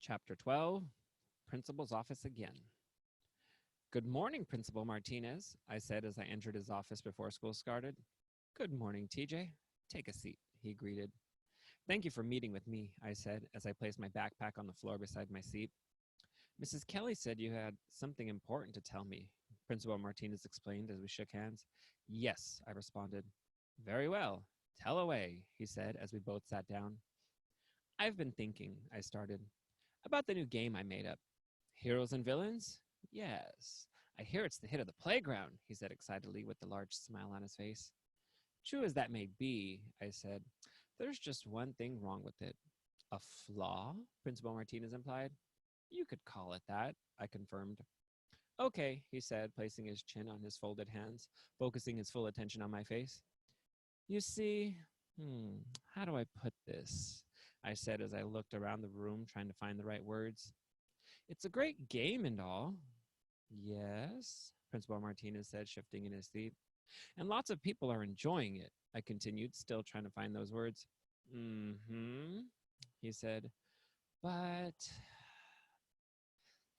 Chapter 12, Principal's Office Again. Good morning, Principal Martinez, I said as I entered his office before school started. Good morning, TJ. Take a seat, he greeted. Thank you for meeting with me, I said as I placed my backpack on the floor beside my seat. Mrs. Kelly said you had something important to tell me, Principal Martinez explained as we shook hands. Yes, I responded. Very well. Tell away, he said as we both sat down. I've been thinking, I started, about the new game I made up. Heroes and Villains? Yes. I hear it's the hit of the playground, he said excitedly with a large smile on his face. True as that may be, I said, there's just one thing wrong with it. A flaw? Principal Martinez implied. You could call it that, I confirmed. Okay, he said, placing his chin on his folded hands, focusing his full attention on my face. You see, how do I put this? I said as I looked around the room trying to find the right words. It's a great game and all. Yes, Principal Martinez said, shifting in his seat. And lots of people are enjoying it, I continued, still trying to find those words. He said. But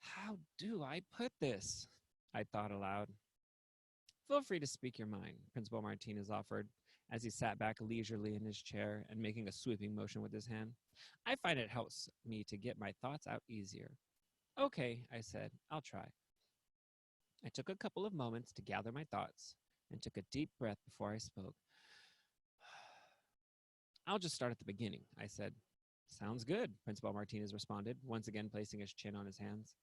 how do I put this? I thought aloud. Feel free to speak your mind, Principal Martinez offered, as he sat back leisurely in his chair and making a sweeping motion with his hand. I find it helps me to get my thoughts out easier. Okay, I said, I'll try. I took a couple of moments to gather my thoughts and took a deep breath before I spoke. I'll just start at the beginning, I said. Sounds good, Principal Martinez responded, once again placing his chin on his hands.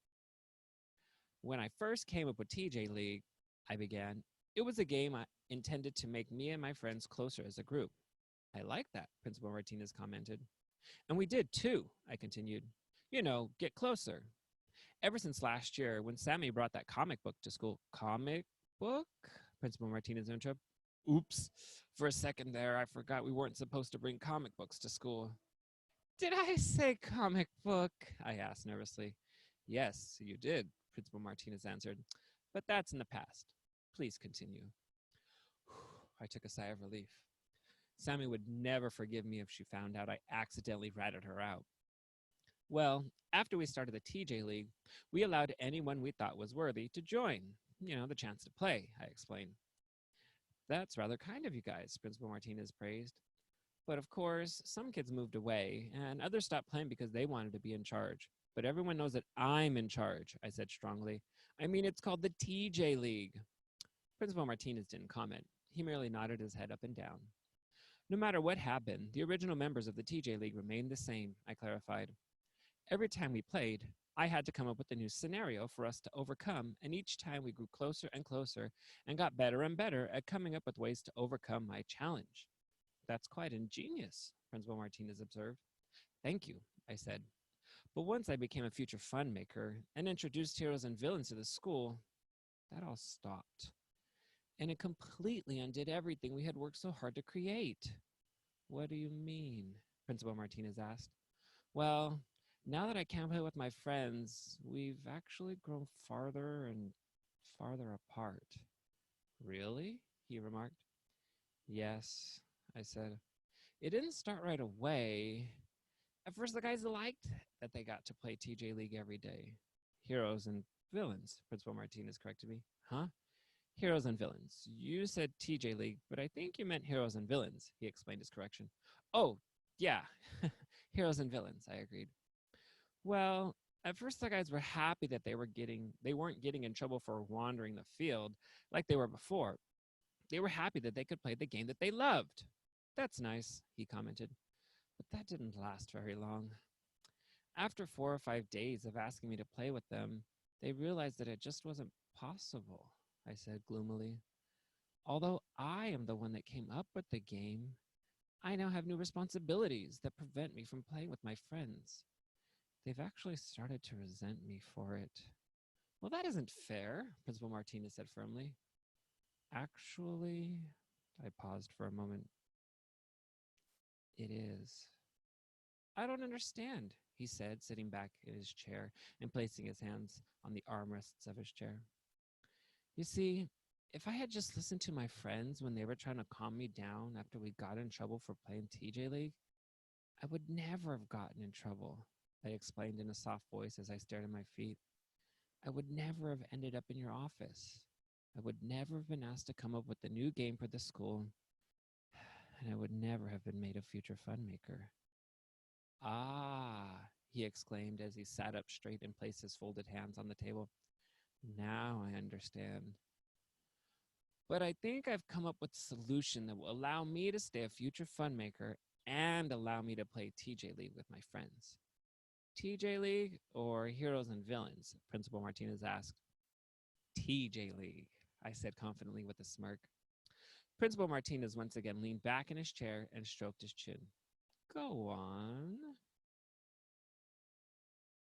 When I first came up with TJ League, I began, it was a game I intended to make me and my friends closer as a group. I like that, Principal Martinez commented. And we did too, I continued. You know, get closer. Ever since last year, when Sammy brought that comic book to school. Comic book? Principal Martinez interrupted. Oops. For a second there, I forgot we weren't supposed to bring comic books to school. Did I say comic book? I asked nervously. Yes, you did, Principal Martinez answered. But that's in the past. Please continue. I took a sigh of relief. Sammy would never forgive me if she found out I accidentally ratted her out. Well, after we started the TJ League, we allowed anyone we thought was worthy to join. You know, the chance to play, I explained. That's rather kind of you guys, Principal Martinez praised. But of course, some kids moved away, and others stopped playing because they wanted to be in charge. But everyone knows that I'm in charge, I said strongly. I mean, it's called the TJ League. Principal Martinez didn't comment. He merely nodded his head up and down. No matter what happened, the original members of the TJ League remained the same, I clarified. Every time we played, I had to come up with a new scenario for us to overcome, and each time we grew closer and closer and got better and better at coming up with ways to overcome my challenge. That's quite ingenious, Principal Martinez observed. Thank you, I said. But once I became a future fun maker and introduced heroes and villains to the school, that all stopped. And it completely undid everything we had worked so hard to create. What do you mean? Principal Martinez asked. Well, now that I can't play with my friends, we've actually grown farther and farther apart. Really? He remarked. Yes, I said. It didn't start right away. At first, the guys liked that they got to play TJ League every day. Heroes and villains, Principal Martinez corrected me. Huh? Heroes and villains. You said TJ League, but I think you meant heroes and villains, he explained his correction. Oh, yeah, heroes and villains, I agreed. Well, at first the guys were happy that they weren't getting in trouble for wandering the field like they were before. They were happy that they could play the game that they loved. That's nice, he commented. But that didn't last very long. After 4 or 5 days of asking me to play with them, they realized that it just wasn't possible, I said gloomily. Although I am the one that came up with the game, I now have new responsibilities that prevent me from playing with my friends. They've actually started to resent me for it. Well, that isn't fair, Principal Martinez said firmly. Actually, I paused for a moment. It is. I don't understand, he said, sitting back in his chair and placing his hands on the armrests of his chair. You see, if I had just listened to my friends when they were trying to calm me down after we got in trouble for playing TJ League, I would never have gotten in trouble. I explained in a soft voice as I stared at my feet. I would never have ended up in your office. I would never have been asked to come up with the new game for the school, and I would never have been made a future fun maker. Ah, he exclaimed as he sat up straight and placed his folded hands on the table. Now I understand. But I think I've come up with a solution that will allow me to stay a future fun maker and allow me to play TJ League with my friends. TJ League or Heroes and Villains? Principal Martinez asked. TJ League, I said confidently with a smirk. Principal Martinez once again leaned back in his chair and stroked his chin. Go on.